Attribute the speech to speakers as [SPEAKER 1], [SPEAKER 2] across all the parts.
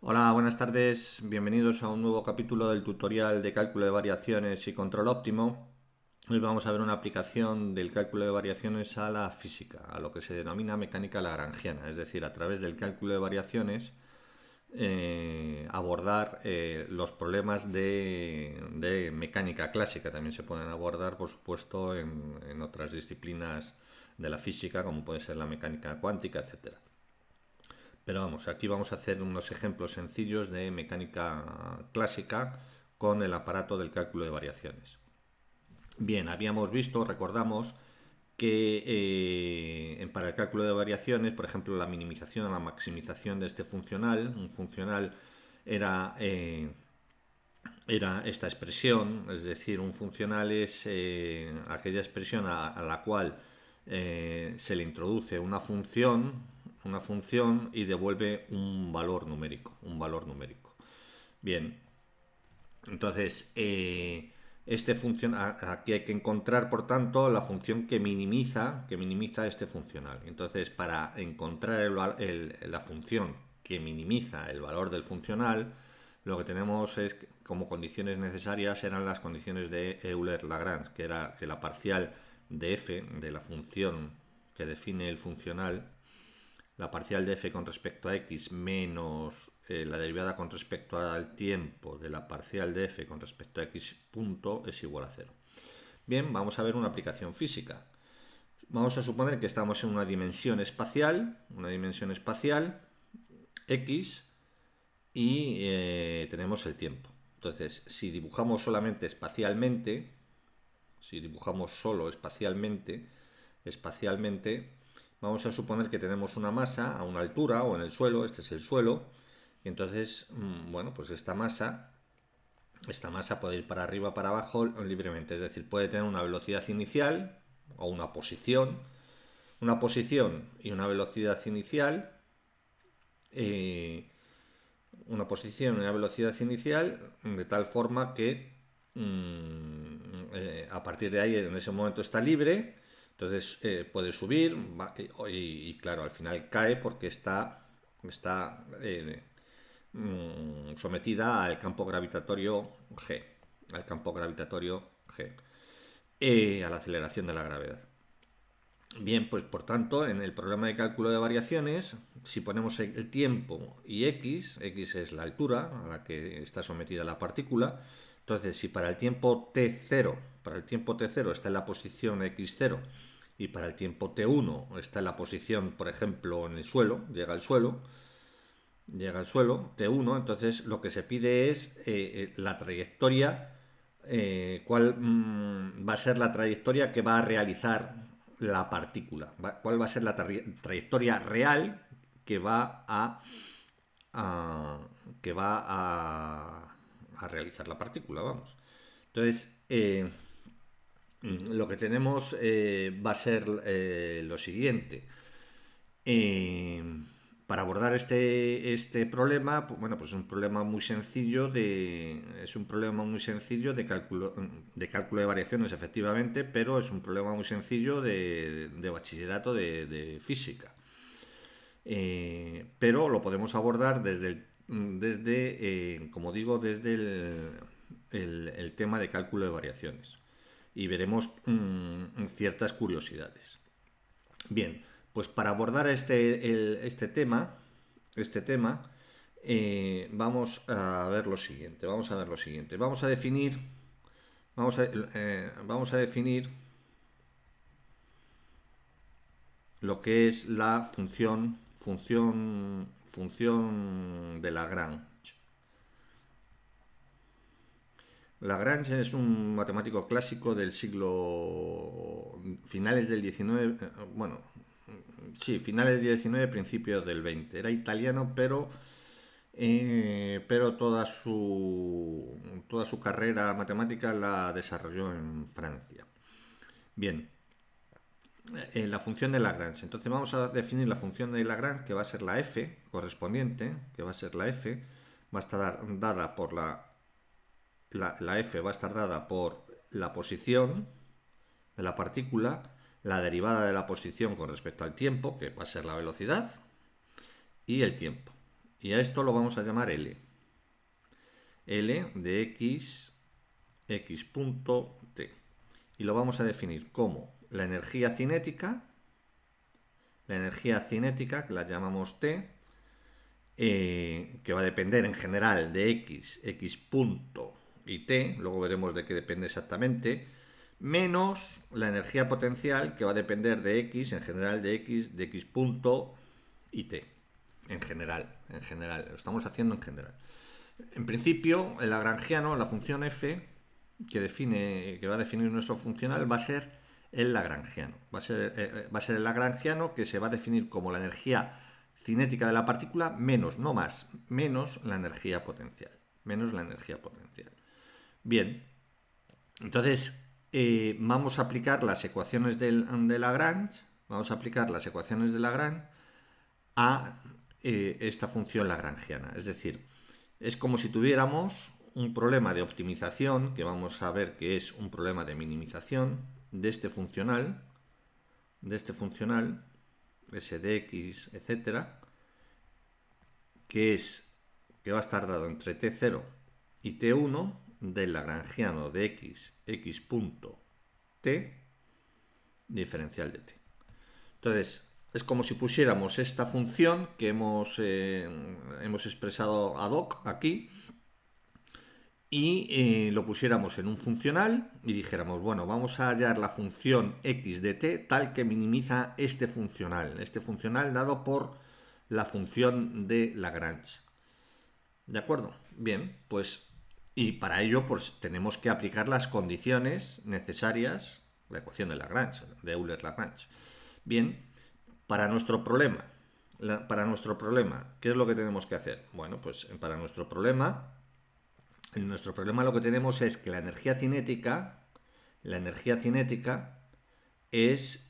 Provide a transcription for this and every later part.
[SPEAKER 1] Hola, buenas tardes. Bienvenidos a un nuevo capítulo del tutorial de cálculo de variaciones y control óptimo. Hoy vamos a ver una aplicación del cálculo de variaciones a la física, a lo que se denomina mecánica lagrangiana, es decir, a través del cálculo de variaciones abordar los problemas de mecánica clásica. También se pueden abordar, por supuesto, en otras disciplinas de la física, como puede ser la mecánica cuántica, etcétera. Pero vamos, aquí vamos a hacer unos ejemplos sencillos de mecánica clásica con el aparato del cálculo de variaciones. Bien, habíamos visto, recordamos, que para el cálculo de variaciones, por ejemplo, la minimización o la maximización de este funcional, un funcional era, era esta expresión, es decir, un funcional es aquella expresión a la cual se le introduce una función y devuelve un valor numérico, un valor numérico. Bien, entonces aquí hay que encontrar, por tanto, la función que minimiza este funcional. Entonces, para encontrar la función que minimiza el valor del funcional, lo que tenemos es como condiciones necesarias eran las condiciones de Euler-Lagrange, que era que la parcial de f de la función que define el funcional, la parcial de f con respecto a x menos la derivada con respecto al tiempo de la parcial de f con respecto a x punto es igual a cero. Bien, vamos a ver una aplicación física. Vamos a suponer que estamos en una dimensión espacial x, y tenemos el tiempo. Entonces, si dibujamos solamente espacialmente, si dibujamos solo espacialmente, vamos a suponer que tenemos una masa a una altura o en el suelo, este es el suelo, y entonces, bueno, pues esta masa puede ir para arriba, para abajo libremente, es decir, puede tener una velocidad inicial o una posición y una velocidad inicial, eh, una posición y una velocidad inicial de tal forma que a partir de ahí en ese momento está libre, entonces puede subir claro, al final cae porque está sometida al campo gravitatorio G, al campo gravitatorio G, a la aceleración de la gravedad. Bien, pues por tanto, en el problema de cálculo de variaciones, si ponemos el tiempo y x es la altura a la que está sometida la partícula, entonces si para el tiempo t0 está en la posición x0 y para el tiempo t1 está en la posición, por ejemplo, en el suelo, llega al suelo, t1, entonces lo que se pide es la trayectoria, cuál va a ser la trayectoria que va a realizar la partícula, cuál va a ser la trayectoria real que va a que va a realizar la partícula, vamos. Entonces, lo que tenemos va a ser lo siguiente. Eh, para abordar este problema, pues, bueno, pues es un problema muy sencillo de cálculo de variaciones, efectivamente, pero es un problema muy sencillo de bachillerato de física. Pero lo podemos abordar como digo, desde el tema de cálculo de variaciones. Y veremos ciertas curiosidades. Bien, pues para abordar este tema, vamos a ver lo siguiente. Vamos a definir, vamos a definir lo que es la función de Lagrange. Lagrange es un matemático clásico del siglo finales del XIX, bueno, sí, finales del XIX, principios del XX. Era italiano, pero toda su carrera matemática la desarrolló en Francia. Bien, la función de Lagrange. Entonces vamos a definir la función de Lagrange, que va a ser la f correspondiente, que va a ser la f, va a estar dada por la f va a estar dada por la posición de la partícula, la derivada de la posición con respecto al tiempo, que va a ser la velocidad, y el tiempo. Y a esto lo vamos a llamar L. L de x, x punto t. Y lo vamos a definir como la energía cinética, que la llamamos t, que va a depender en general de x punto y t, luego veremos de qué depende exactamente, menos la energía potencial, que va a depender de x, en general de x punto y t. En general, lo estamos haciendo en general. En principio, el lagrangiano, la función f, que va a definir nuestro funcional, va a ser el lagrangiano. Va a ser el lagrangiano, que se va a definir como la energía cinética de la partícula menos, no más, menos la energía potencial. Bien, entonces vamos a aplicar las ecuaciones de Lagrange, a esta función lagrangiana. Es decir, es como si tuviéramos un problema de optimización, que vamos a ver que es un problema de minimización de este funcional, s de x, etcétera, que va a estar dado entre t0 y t1 del lagrangiano de x punto t diferencial de t. Entonces, es como si pusiéramos esta función que hemos expresado ad hoc aquí y lo pusiéramos en un funcional y dijéramos, bueno, vamos a hallar la función x de t tal que minimiza este funcional dado por la función de Lagrange. ¿De acuerdo? Bien, pues, y para ello pues tenemos que aplicar las condiciones necesarias, la ecuación de Lagrange, de Euler-Lagrange. Bien, para nuestro problema, ¿qué es lo que tenemos que hacer? Bueno, pues para nuestro problema, en nuestro problema lo que tenemos es que la energía cinética es,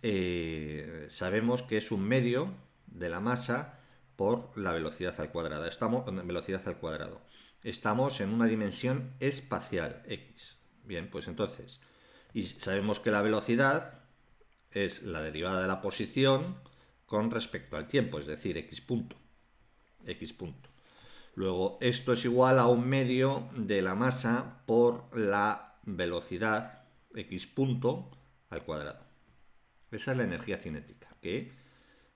[SPEAKER 1] sabemos que es un medio de la masa por la velocidad al cuadrado. Estamos en una dimensión espacial, x. Bien, pues entonces, y sabemos que la velocidad es la derivada de la posición con respecto al tiempo, es decir, x punto. Luego, esto es igual a un medio de la masa por la velocidad, x punto al cuadrado. Esa es la energía cinética, que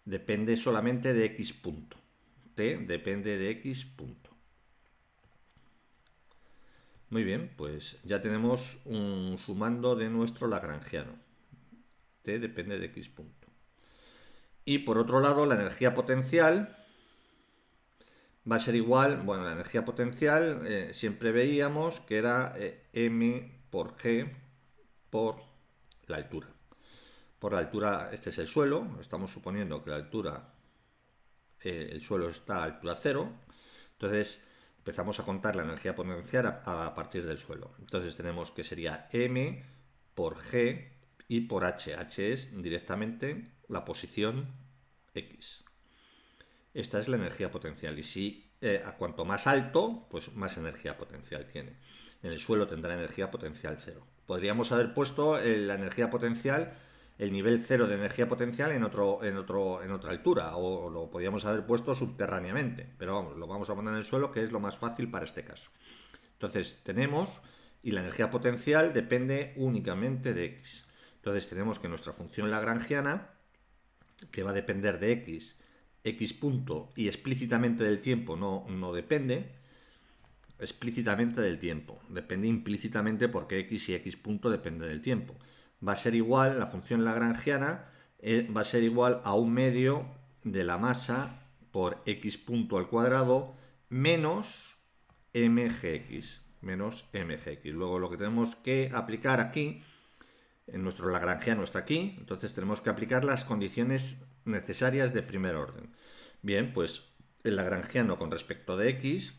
[SPEAKER 1] depende solamente de x punto. T depende de x punto. Muy bien, pues ya tenemos un sumando de nuestro lagrangiano. T depende de x punto. Y por otro lado, la energía potencial va a ser igual, bueno, la energía potencial siempre veíamos que era m por g por la altura. Por la altura, este es el suelo, estamos suponiendo que la altura, el suelo está a altura 0, entonces empezamos a contar la energía potencial a partir del suelo. Entonces tenemos que sería m por g y por h. H es directamente la posición x. Esta es la energía potencial y si a cuanto más alto, pues más energía potencial tiene. En el suelo tendrá energía potencial 0. Podríamos haber puesto la energía potencial, el nivel 0 de energía potencial en otra altura, o lo podríamos haber puesto subterráneamente, pero vamos, lo vamos a poner en el suelo, que es lo más fácil para este caso. Entonces tenemos, y la energía potencial depende únicamente de x. Entonces tenemos que nuestra función lagrangiana, que va a depender de x punto, y explícitamente del tiempo no depende, explícitamente del tiempo, depende implícitamente porque x y x punto depende del tiempo. Va a ser igual, la función lagrangiana va a ser igual a un medio de la masa por x punto al cuadrado menos mgx. Luego lo que tenemos que aplicar aquí, en nuestro lagrangiano está aquí, entonces tenemos que aplicar las condiciones necesarias de primer orden. Bien, pues el lagrangiano con respecto de x,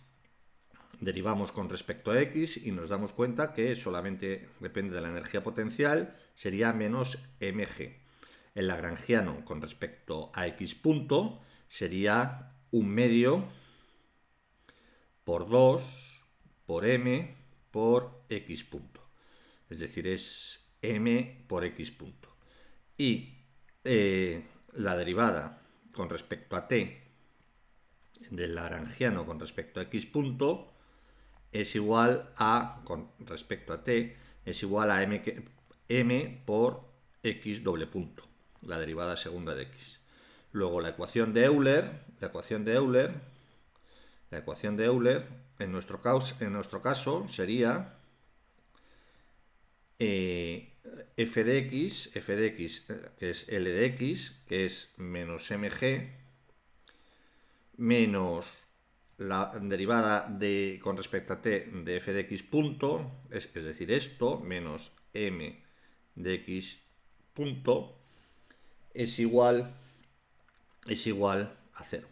[SPEAKER 1] derivamos con respecto a x y nos damos cuenta que solamente depende de la energía potencial, sería menos mg. El lagrangiano con respecto a x punto sería un medio por 2 por m por x punto. Es decir, es m por x punto. Y la derivada con respecto a t del lagrangiano con respecto a x punto es igual a, con respecto a t, es igual a m por x doble punto, la derivada segunda de x. Luego la ecuación de Euler, en nuestro caso sería f de x, que es L de x, que es menos mg, menos la derivada con respecto a t de f de x punto, es decir, esto, menos m de x punto, es igual a 0.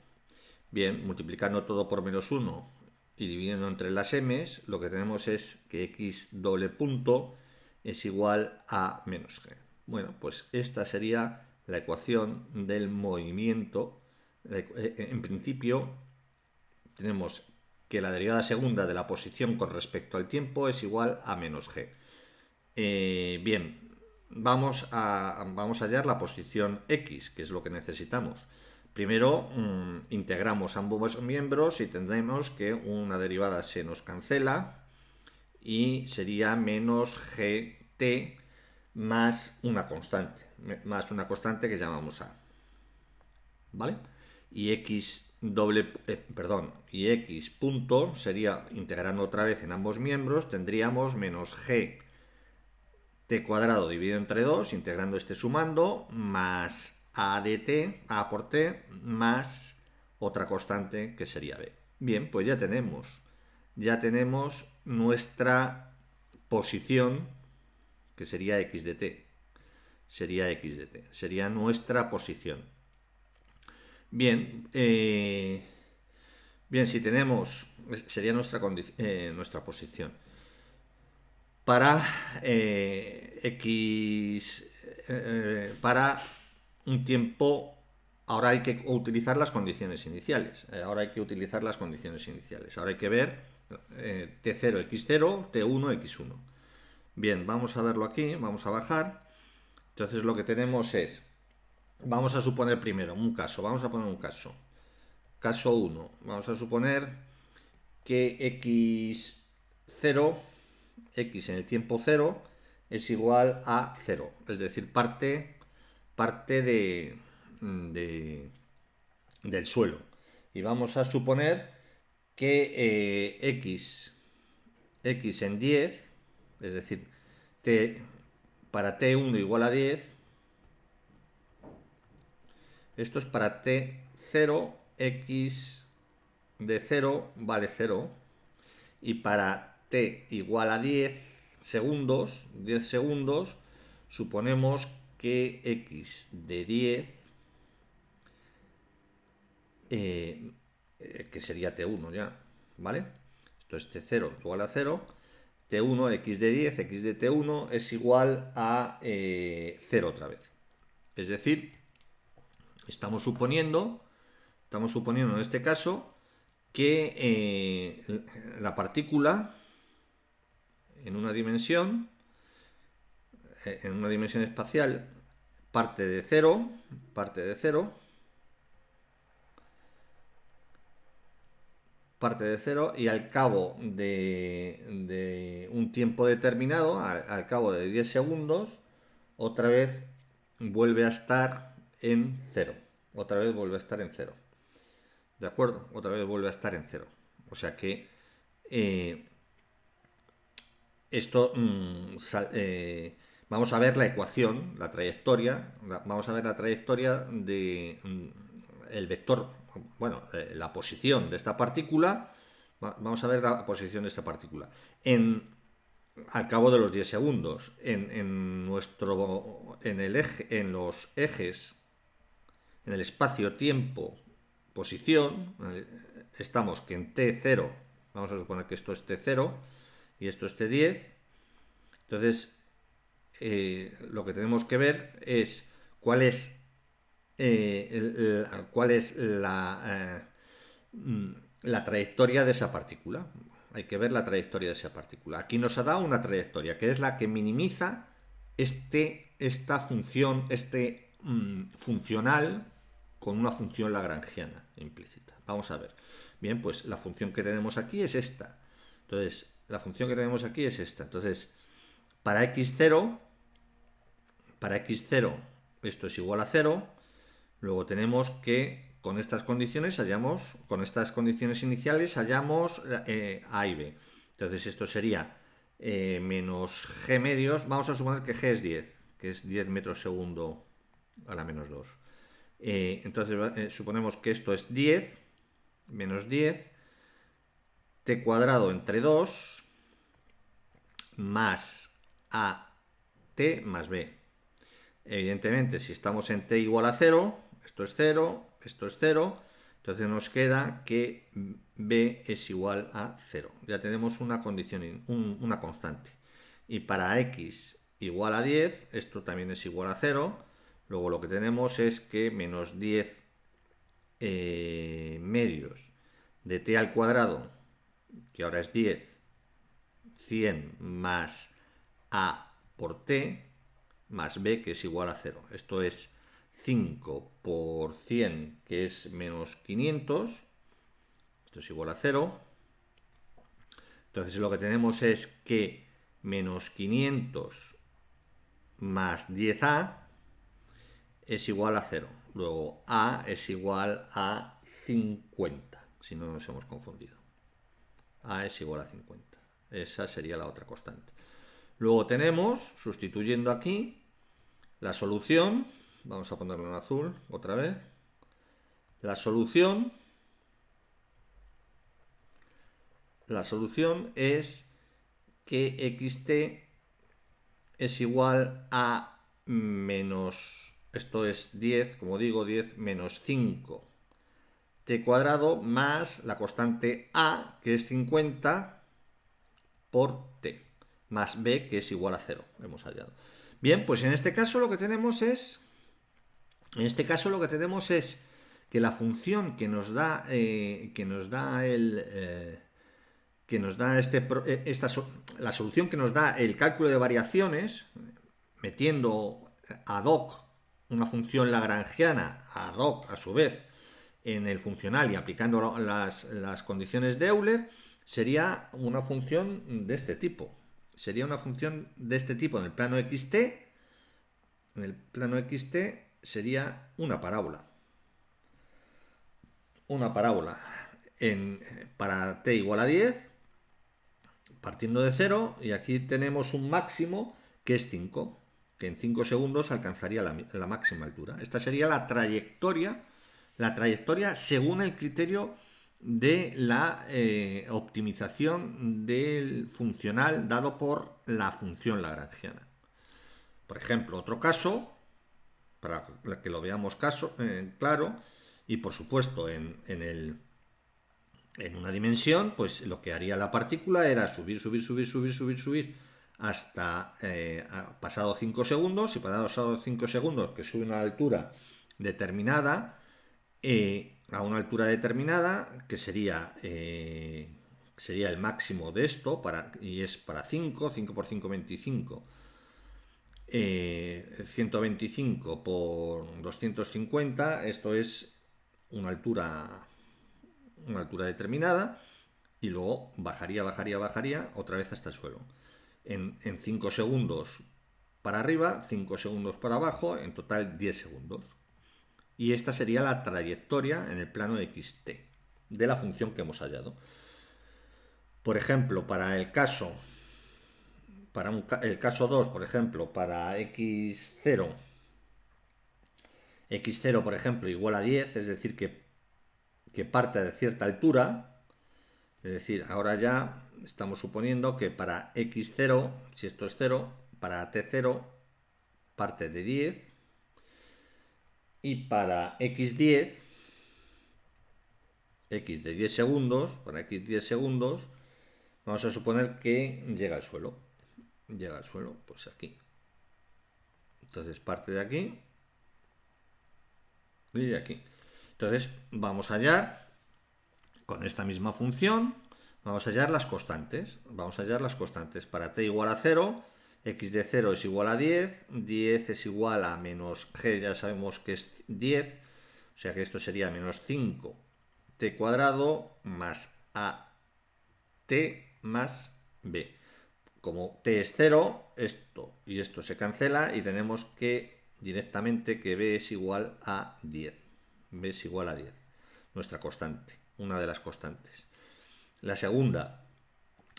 [SPEAKER 1] Bien, multiplicando todo por menos 1 y dividiendo entre las m's, lo que tenemos es que x doble punto es igual a menos g. Bueno, pues esta sería la ecuación del movimiento. En principio, tenemos que la derivada segunda de la posición con respecto al tiempo es igual a menos g. Bien, vamos a hallar la posición x, que es lo que necesitamos. Primero integramos ambos miembros y tendremos que una derivada se nos cancela y sería menos gt más una constante que llamamos a. ¿Vale? Y x punto sería, integrando otra vez en ambos miembros, tendríamos menos g t cuadrado dividido entre 2, integrando sumando, más a de t, a por t, más otra constante que sería b. Bien, pues ya tenemos nuestra posición, que sería x de t. Sería nuestra posición. Bien, si tenemos, sería nuestra posición. Para para un tiempo, ahora hay que utilizar las condiciones iniciales. Ahora hay que ver t0, x0, t1, x1. Bien, vamos a verlo aquí, vamos a bajar. Entonces lo que tenemos es, vamos a suponer primero un caso, Caso 1, vamos a suponer que x0, x en el tiempo 0, es igual a 0. Es decir, parte del suelo. Y vamos a suponer que x en 10, es decir, para t1 igual a 10, esto es para t0, x de 0 vale 0, y para t igual a 10 segundos, suponemos que x de 10, que sería t1 ya, ¿vale? Esto es t0 igual a 0, t1, x de 10, x de t1 es igual a 0 otra vez. Es decir, estamos suponiendo en este caso que la partícula en una dimensión espacial parte de cero y al cabo de un tiempo determinado, al cabo de 10 segundos, otra vez vuelve a estar en cero. ¿De acuerdo? Otra vez vuelve a estar en cero. O sea que esto vamos a ver la ecuación, la trayectoria, de el vector, bueno, la posición de esta partícula. Vamos a ver la posición de esta partícula al cabo de los 10 segundos. En los ejes, en el espacio-tiempo, posición, estamos que en t0, vamos a suponer que esto es t0 y esto es t10. Entonces, lo que tenemos que ver es cuál es la trayectoria de esa partícula. Hay que ver la trayectoria de esa partícula. Aquí nos ha dado una trayectoria que es la que minimiza esta función, funcional con una función lagrangiana implícita. Vamos a ver. Bien, pues la función que tenemos aquí es esta. Entonces, la función que tenemos aquí es esta. Entonces, para x0 esto es igual a 0. Luego tenemos que con estas condiciones iniciales hallamos a y b. Entonces esto sería menos g medios. Vamos a suponer que g es 10, que es 10 metros segundo a la menos 2. Entonces suponemos que esto es 10 menos 10 t cuadrado entre 2 más a t más b. Evidentemente, si estamos en t igual a 0, esto es 0, esto es 0, entonces nos queda que b es igual a 0. Ya tenemos una condición, una constante. Y para x igual a 10, esto también es igual a 0. Luego lo que tenemos es que menos 10 medios de t al cuadrado, que ahora es 10, 100 más a por t, más b, que es igual a 0. Esto es 5 por 100, que es menos 500. Esto es igual a 0. Entonces lo que tenemos es que menos 500 más 10a es igual a 0. Luego a es igual a 50, si no nos hemos confundido. A es igual a 50. Esa sería la otra constante. Luego tenemos, sustituyendo aquí, la solución. Vamos a ponerlo en azul otra vez. La solución es que xt es igual a menos, esto es 10, como digo, 10 menos 5 t cuadrado más la constante a, que es 50, por t, más b, que es igual a 0. Hemos hallado. Bien, pues en este caso lo que tenemos es que la función que nos da la solución que nos da el cálculo de variaciones, metiendo ad hoc una función lagrangiana ad hoc a su vez en el funcional y aplicando las condiciones de Euler, sería una función de este tipo. Sería una función de este tipo en el plano xt. En el plano xt sería una parábola. Una parábola para t igual a 10, partiendo de 0, y aquí tenemos un máximo que es 5, que en 5 segundos alcanzaría la máxima altura. Esta sería la trayectoria según el criterio de la optimización del funcional dado por la función lagrangiana. Por ejemplo, otro caso, para que lo veamos claro, y por supuesto en una dimensión, pues lo que haría la partícula era subir hasta pasado 5 segundos, y pasado 5 segundos que sube a una altura determinada, a una altura determinada, que sería el máximo de esto, y es para 5 por 5, 25, 125 por 250, esto es una altura determinada, y luego bajaría otra vez hasta el suelo. En 5 segundos para arriba, 5 segundos para abajo, en total 10 segundos. Y esta sería la trayectoria en el plano de xt de la función que hemos hallado. Por ejemplo, para el caso 2, por ejemplo, para x0, por ejemplo, igual a 10, es decir, que parte de cierta altura, es decir, ahora ya estamos suponiendo que para x0, si esto es 0, para t0 parte de 10, y para x10, x de 10 segundos, para x 10 segundos, vamos a suponer que llega al suelo. Llega al suelo, pues aquí. Entonces parte de aquí y de aquí. Entonces vamos a hallar, con esta misma función, vamos a hallar las constantes. Para t igual a 0, x de 0 es igual a 10, 10 es igual a menos g, ya sabemos que es 10, O sea que esto sería menos 5t cuadrado más at más b. Como t es 0, esto y esto se cancela y tenemos que directamente que b es igual a 10. B es igual a 10. Nuestra constante, una de las constantes. La segunda,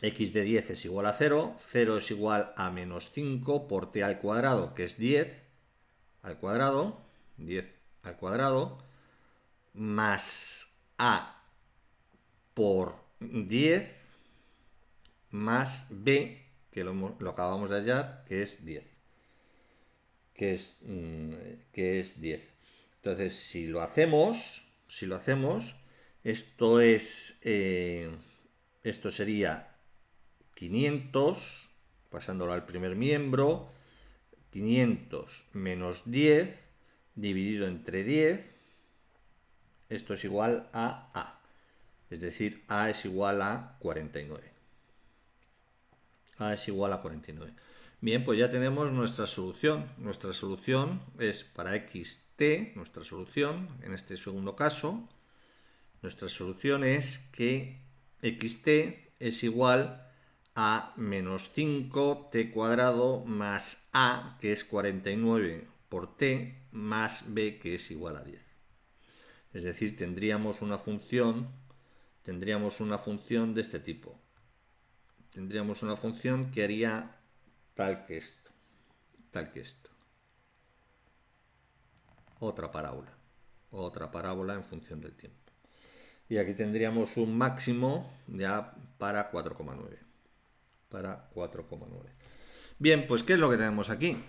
[SPEAKER 1] x de 10 es igual a 0. 0 es igual a menos 5 por t al cuadrado, que es 10 al cuadrado. 10 al cuadrado. Más a por 10 más b, que lo acabamos de hallar, que es 10. Que es 10. Entonces, si lo hacemos, esto es, esto sería 500, pasándolo al primer miembro, 500 menos 10 dividido entre 10, esto es igual a A. Es decir, A es igual a 49. A es igual a 49. Bien, pues ya tenemos nuestra solución. Nuestra solución es para xt, nuestra solución, en este segundo caso, nuestra solución es que xt es igual a menos 5t cuadrado más a, que es 49 por t, más b, que es igual a 10. Es decir, tendríamos una función de este tipo. Tendríamos una función que haría tal que esto. Otra parábola en función del tiempo. Y aquí tendríamos un máximo ya para 4,9. Bien, pues ¿qué es lo que tenemos aquí?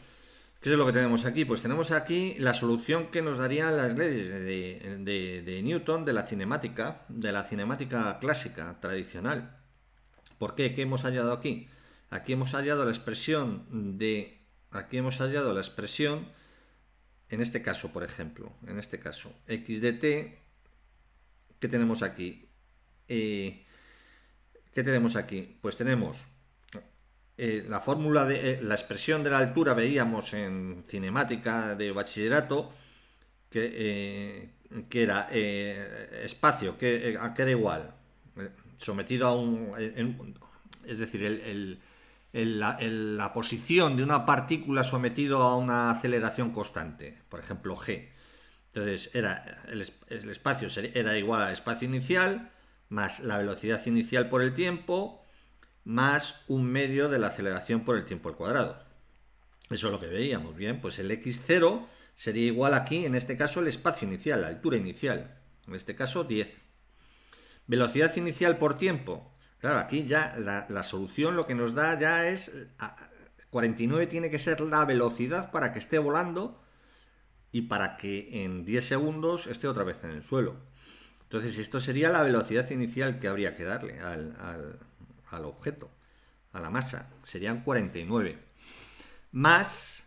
[SPEAKER 1] Pues tenemos aquí la solución que nos darían las leyes de Newton de la cinemática clásica, tradicional. ¿Por qué? ¿Qué hemos hallado aquí? Aquí hemos hallado la expresión, en este caso, por ejemplo, x de t, ¿qué tenemos aquí? Pues tenemos la fórmula de la expresión de la altura, veíamos en cinemática de bachillerato, que era espacio, que era igual, sometido a es decir, la posición de una partícula sometido a una aceleración constante, por ejemplo g. Entonces el espacio era igual al espacio inicial más la velocidad inicial por el tiempo más un medio de la aceleración por el tiempo al cuadrado. Eso es lo que veíamos. Bien, pues el x0 sería igual aquí, en este caso, el espacio inicial, la altura inicial. En este caso, 10. Velocidad inicial por tiempo. Claro, aquí ya la solución lo que nos da ya es 49 tiene que ser la velocidad para que esté volando y para que en 10 segundos esté otra vez en el suelo. Entonces esto sería la velocidad inicial que habría que darle al objeto, a la masa. Serían 49. Más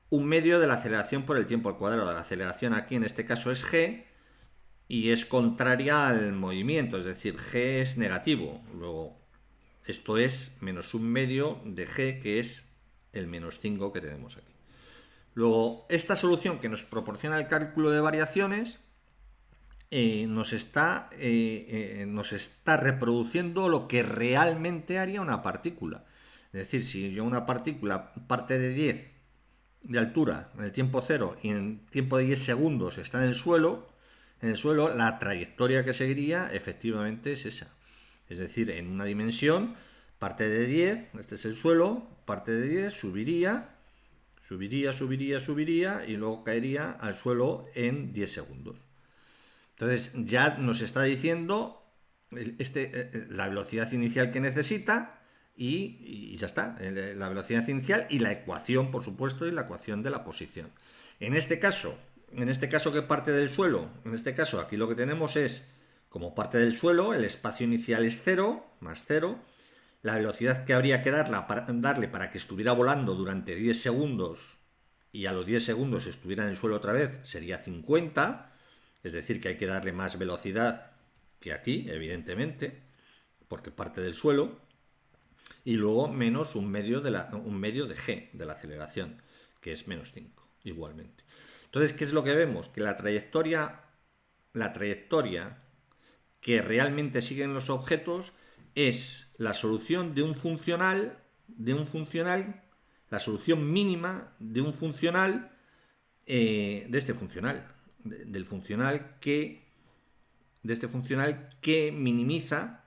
[SPEAKER 1] un medio de la aceleración por el tiempo al cuadrado. La aceleración aquí en este caso es g y es contraria al movimiento, es decir, g es negativo. Luego, esto es menos un medio de g, que es el menos 5 que tenemos aquí. Luego, esta solución que nos proporciona el cálculo de variaciones nos está reproduciendo lo que realmente haría una partícula. Es decir, si yo una partícula parte de 10 de altura en el tiempo 0 y en tiempo de 10 segundos está en el suelo, la trayectoria que seguiría efectivamente es esa. Es decir, en una dimensión, parte de 10, este es el suelo, parte de 10, subiría y luego caería al suelo en 10 segundos. Entonces ya nos está diciendo la velocidad inicial que necesita y ya está, la velocidad inicial y la ecuación, por supuesto, y la ecuación de la posición. En este caso que parte del suelo, aquí lo que tenemos es, como parte del suelo, el espacio inicial es 0, más 0, la velocidad que habría que darle para que estuviera volando durante 10 segundos y a los 10 segundos estuviera en el suelo otra vez sería 50, es decir, que hay que darle más velocidad que aquí, evidentemente, porque parte del suelo, y luego menos un medio de g, de la aceleración, que es menos 5, igualmente. Entonces, ¿qué es lo que vemos? Que la trayectoria la trayectoria que realmente siguen los objetos es la solución de un funcional, la solución mínima de un funcional, de este funcional, del funcional de este funcional que minimiza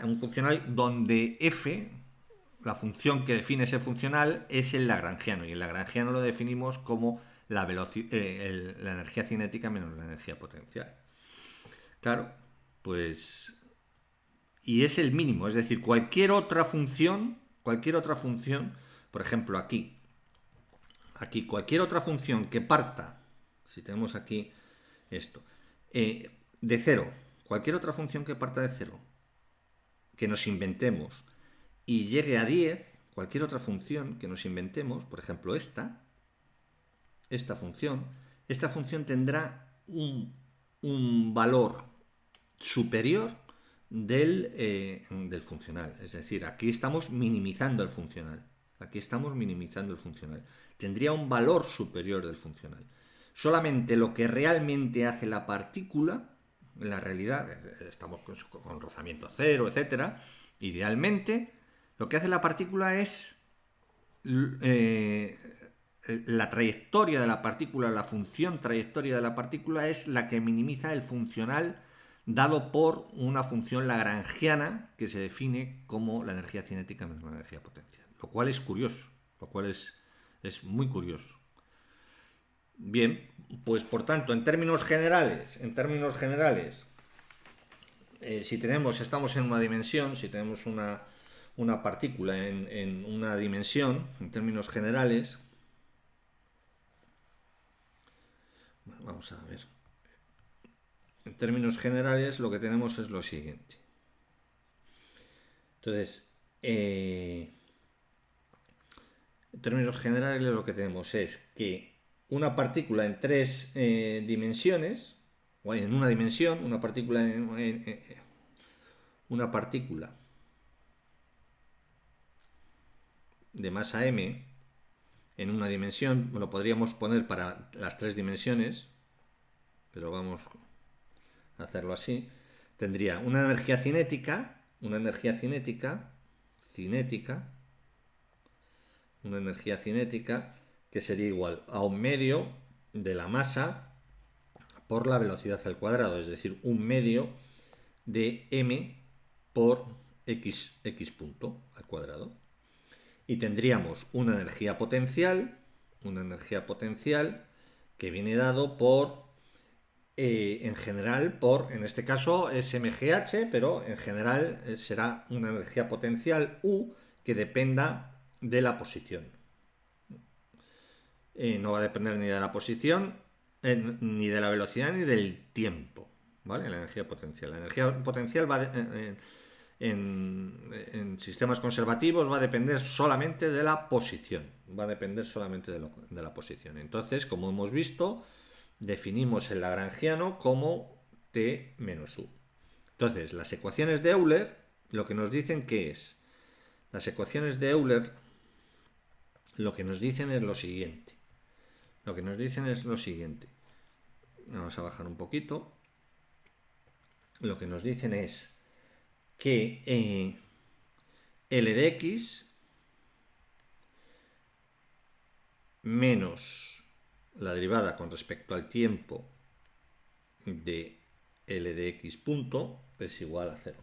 [SPEAKER 1] un funcional donde f, la función que define ese funcional, es el lagrangiano, y el lagrangiano lo definimos como la energía cinética menos la energía potencial. Claro, pues, y es el mínimo, es decir, cualquier otra función, por ejemplo aquí, cualquier otra función que parta, si tenemos aquí esto, de cero, cualquier otra función que parta de cero, que nos inventemos y llegue a 10, cualquier otra función que nos inventemos, por ejemplo esta función tendrá un valor superior del funcional. Es decir, aquí estamos minimizando el funcional. Tendría un valor superior del funcional. Solamente lo que realmente hace la partícula, en la realidad, estamos con rozamiento cero, etcétera, idealmente, lo que hace la partícula es la trayectoria de la partícula, la función trayectoria de la partícula es la que minimiza el funcional dado por una función lagrangiana que se define como la energía cinética menos la energía potencial. Lo cual es curioso, es muy curioso. Bien, pues por tanto, en términos generales, si estamos en una dimensión, si tenemos una partícula en una dimensión, en términos generales, bueno, vamos a ver. En términos generales, lo que tenemos es lo siguiente. Entonces, en términos generales, lo que tenemos es que una partícula en tres dimensiones, o en una dimensión, una partícula de masa m en una dimensión, lo podríamos poner para las tres dimensiones, pero vamos a hacerlo así, tendría una energía cinética, que sería igual a 1/2 de la masa por la velocidad al cuadrado, es decir, 1/2 de m por x punto al cuadrado. Y tendríamos una energía potencial que viene dado por, en general, en este caso es mgh, pero en general será una energía potencial U que dependa de la posición. No va a depender ni de la posición, ni de la velocidad, ni del tiempo, ¿vale? La energía potencial. La energía potencial va en sistemas conservativos va a depender solamente de la posición. Entonces, como hemos visto, definimos el lagrangiano como T menos U. Entonces, las ecuaciones de Euler, lo que nos dicen que es, las ecuaciones de Euler, lo que nos dicen es lo siguiente. Vamos a bajar un poquito. Lo que nos dicen es que L de x menos la derivada con respecto al tiempo de L de x punto es igual a 0.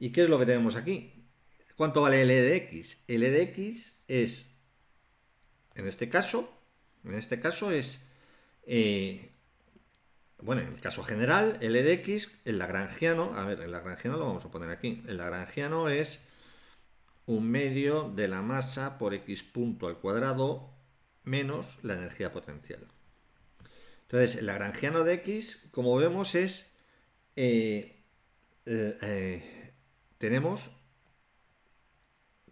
[SPEAKER 1] ¿Y qué es lo que tenemos aquí? ¿Cuánto vale L de x? L de x es, en este caso es, bueno, en el caso general, L de x, el lagrangiano, el lagrangiano lo vamos a poner aquí. El lagrangiano es 1/2 de la masa por x punto al cuadrado menos la energía potencial. Entonces, el lagrangiano de x, como vemos, es tenemos,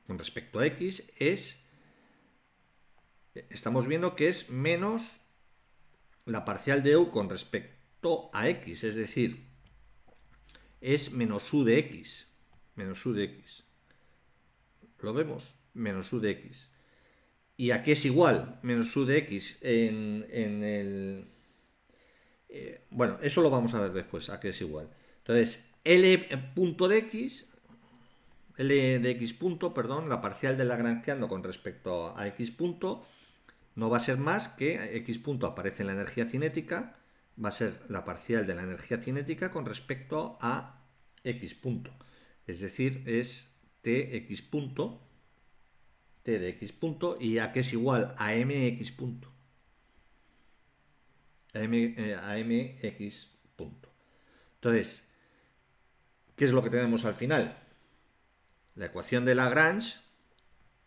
[SPEAKER 1] con respecto a x, estamos viendo que es menos la parcial de u con respecto a x, es decir, es menos u de x. ¿Lo vemos? Menos u de x. ¿Y a qué es igual? Menos u de x en el Bueno, eso lo vamos a ver después, a qué es igual. Entonces, L punto de X, L de X punto, perdón, la parcial de Lagrangiano con respecto a X punto, no va a ser más que X punto aparece en la energía cinética, va a ser la parcial de la energía cinética con respecto a X punto. Es decir, es Tx punto, T de X punto, y a que es igual a Mx punto. A Mx punto. Entonces, ¿qué es lo que tenemos al final? La ecuación de Lagrange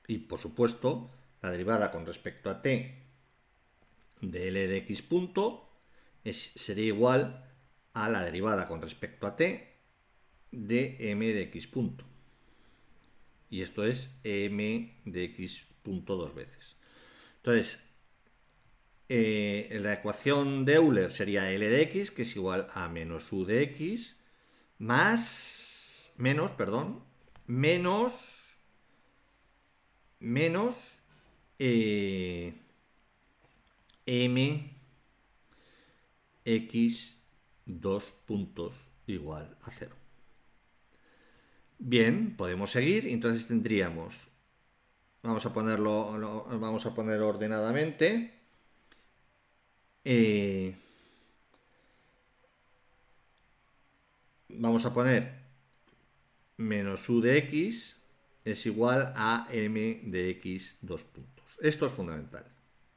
[SPEAKER 1] y, por supuesto, la derivada con respecto a t de L de X punto sería igual a la derivada con respecto a t de M de X punto. Y esto es M de X punto dos veces. Entonces, la ecuación de Euler sería L de X, que es igual a menos U de X, menos M X dos puntos igual a 0. Bien, podemos seguir. Entonces tendríamos, vamos a poner ordenadamente. Vamos a poner menos U de X es igual a M de X dos puntos. Esto es fundamental.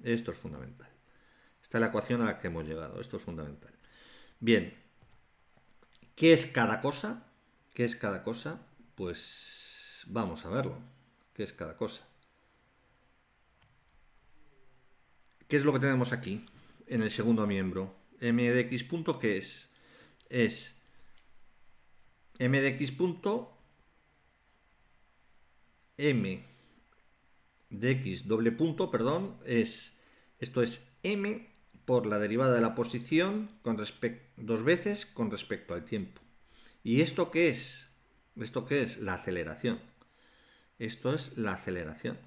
[SPEAKER 1] Esto es fundamental. Esta es la ecuación a la que hemos llegado. Esto es fundamental. Bien, ¿qué es cada cosa? ¿Qué es cada cosa? Pues vamos a verlo. ¿Qué es cada cosa? ¿Qué es lo que tenemos aquí en el segundo miembro? M de X punto, ¿qué es? Es M de X punto M de X doble punto, perdón, esto es M por la derivada de la posición dos veces con respecto al tiempo. ¿Y esto qué es? ¿Esto qué es? La aceleración. Esto es la aceleración.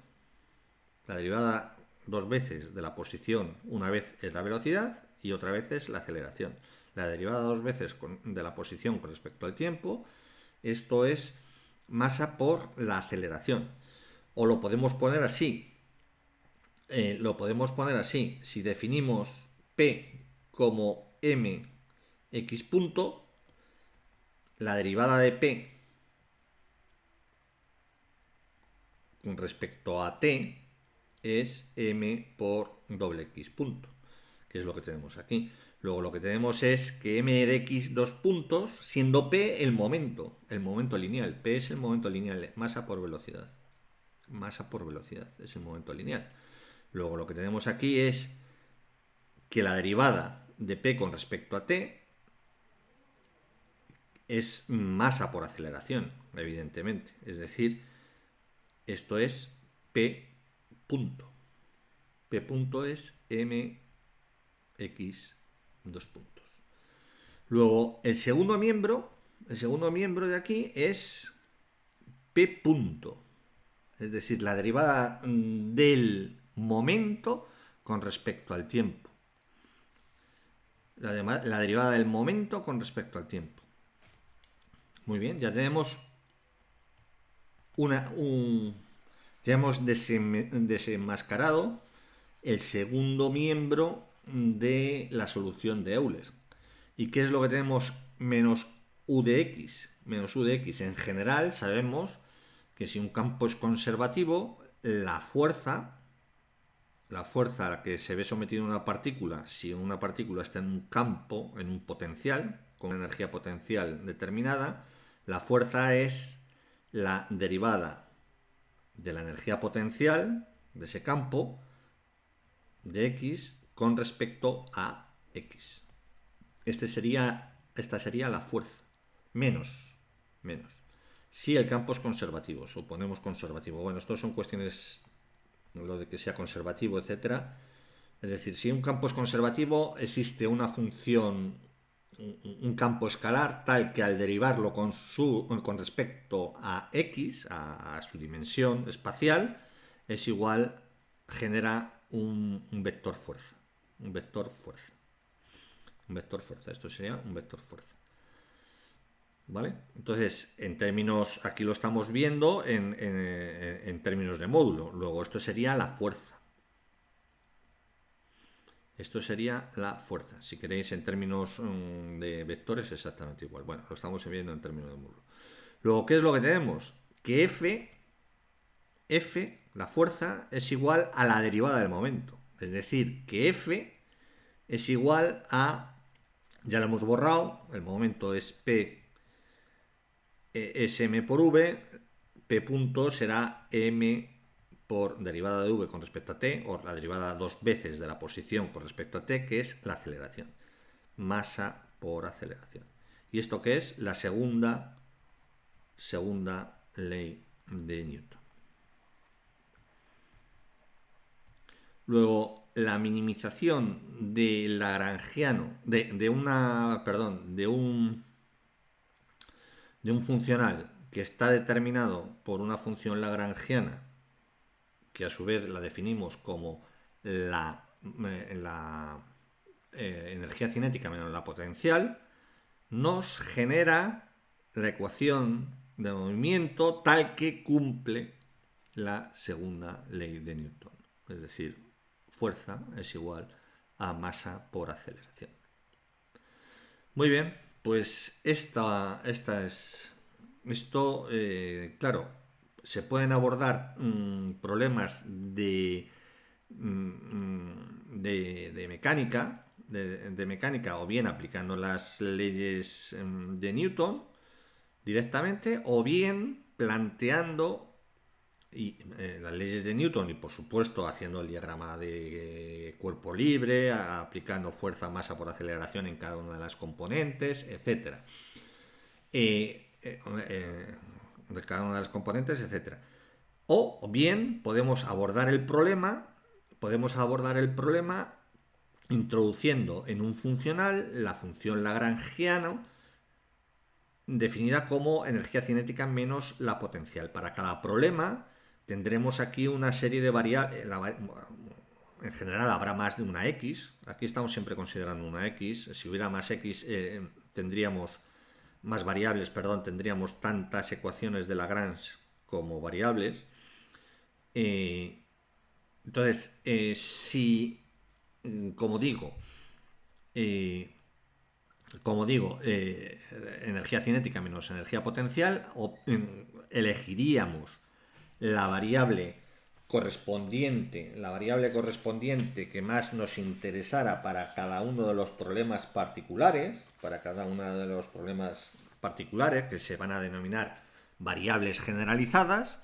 [SPEAKER 1] La derivada dos veces de la posición, una vez es la velocidad y otra vez es la aceleración. La derivada dos veces de la posición con respecto al tiempo, esto es masa por la aceleración. O lo podemos poner así. Si definimos P como mx punto, la derivada de P con respecto a T es m por doble x punto, que es lo que tenemos aquí. Luego lo que tenemos es que m de x dos puntos, siendo p el momento lineal. P es el momento lineal, masa por velocidad. Masa por velocidad es el momento lineal. Luego lo que tenemos aquí es que la derivada de p con respecto a t es masa por aceleración, evidentemente. Es decir, esto es p punto. P punto es mx dos puntos. Luego, el segundo miembro de aquí es p punto. Es decir, la derivada del momento con respecto al tiempo. La derivada del momento con respecto al tiempo. Muy bien, ya tenemos ya hemos desenmascarado el segundo miembro de la solución de Euler. ¿Y qué es lo que tenemos menos U de X? Menos U de X. En general sabemos que si un campo es conservativo, la fuerza a la que se ve sometida una partícula, si una partícula está en un campo, en un potencial, con una energía potencial determinada, la fuerza es la derivada de la energía potencial de ese campo de X con respecto a X. Esta sería la fuerza. Menos. Si el campo es conservativo, suponemos conservativo. Bueno, esto son cuestiones, lo de que sea conservativo, etcétera. Es decir, si un campo es conservativo, existe una función, un campo escalar, tal que al derivarlo con respecto a X, a su dimensión espacial, es igual, genera un vector fuerza. Un vector fuerza. Esto sería un vector fuerza. ¿Vale? Entonces, en términos, aquí lo estamos viendo en términos de módulo. Luego, esto sería la fuerza. Esto sería la fuerza. Si queréis en términos de vectores, exactamente igual. Bueno, lo estamos viendo en términos de módulo. Luego, ¿qué es lo que tenemos? Que F, la fuerza, es igual a la derivada del momento. Es decir, que F es igual a, ya lo hemos borrado, el momento es P es M por V, P punto será M por derivada de V con respecto a T, o la derivada dos veces de la posición con respecto a T, que es la aceleración. Masa por aceleración. ¿Y esto qué es? La segunda ley de Newton. Luego, la minimización de lagrangiano, de un funcional que está determinado por una función lagrangiana, que a su vez la definimos como la energía cinética menos la potencial, nos genera la ecuación de movimiento tal que cumple la segunda ley de Newton. Es decir, fuerza es igual a masa por aceleración. Muy bien, pues esto, claro, se pueden abordar problemas de mecánica, de mecánica, o bien aplicando las leyes de Newton directamente, o bien planteando las leyes de Newton y por supuesto haciendo el diagrama de cuerpo libre, aplicando fuerza, masa por aceleración en cada una de las componentes, etcétera. De cada una de las componentes, etcétera. O bien podemos abordar el problema introduciendo en un funcional la función lagrangiana definida como energía cinética menos la potencial. Para cada problema tendremos aquí una serie de variables. En general habrá más de una X. Aquí estamos siempre considerando una X. Si hubiera más X, tendríamos más variables, tendríamos tantas ecuaciones de Lagrange como variables. Entonces, si, como digo, energía cinética menos energía potencial, elegiríamos la variable correspondiente que más nos interesara para cada uno de los problemas particulares, que se van a denominar variables generalizadas,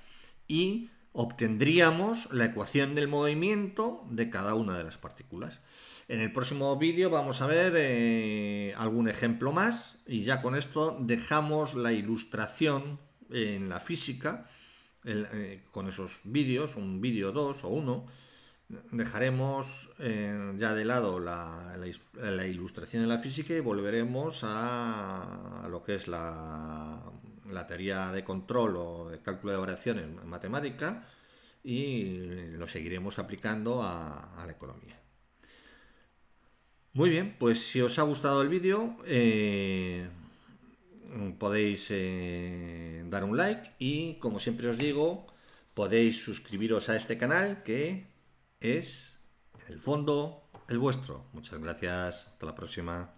[SPEAKER 1] y obtendríamos la ecuación del movimiento de cada una de las partículas. En el próximo vídeo vamos a ver algún ejemplo más, y ya con esto dejamos la ilustración en la física. Con esos vídeos, un vídeo 2 o 1, dejaremos ya de lado la ilustración en la física y volveremos a lo que es la teoría de control o de cálculo de variaciones en matemática, y lo seguiremos aplicando a la economía. Muy bien, pues si os ha gustado el vídeo, podéis dar un like, y como siempre os digo, podéis suscribiros a este canal, que es en el fondo el vuestro. Muchas gracias, hasta la próxima.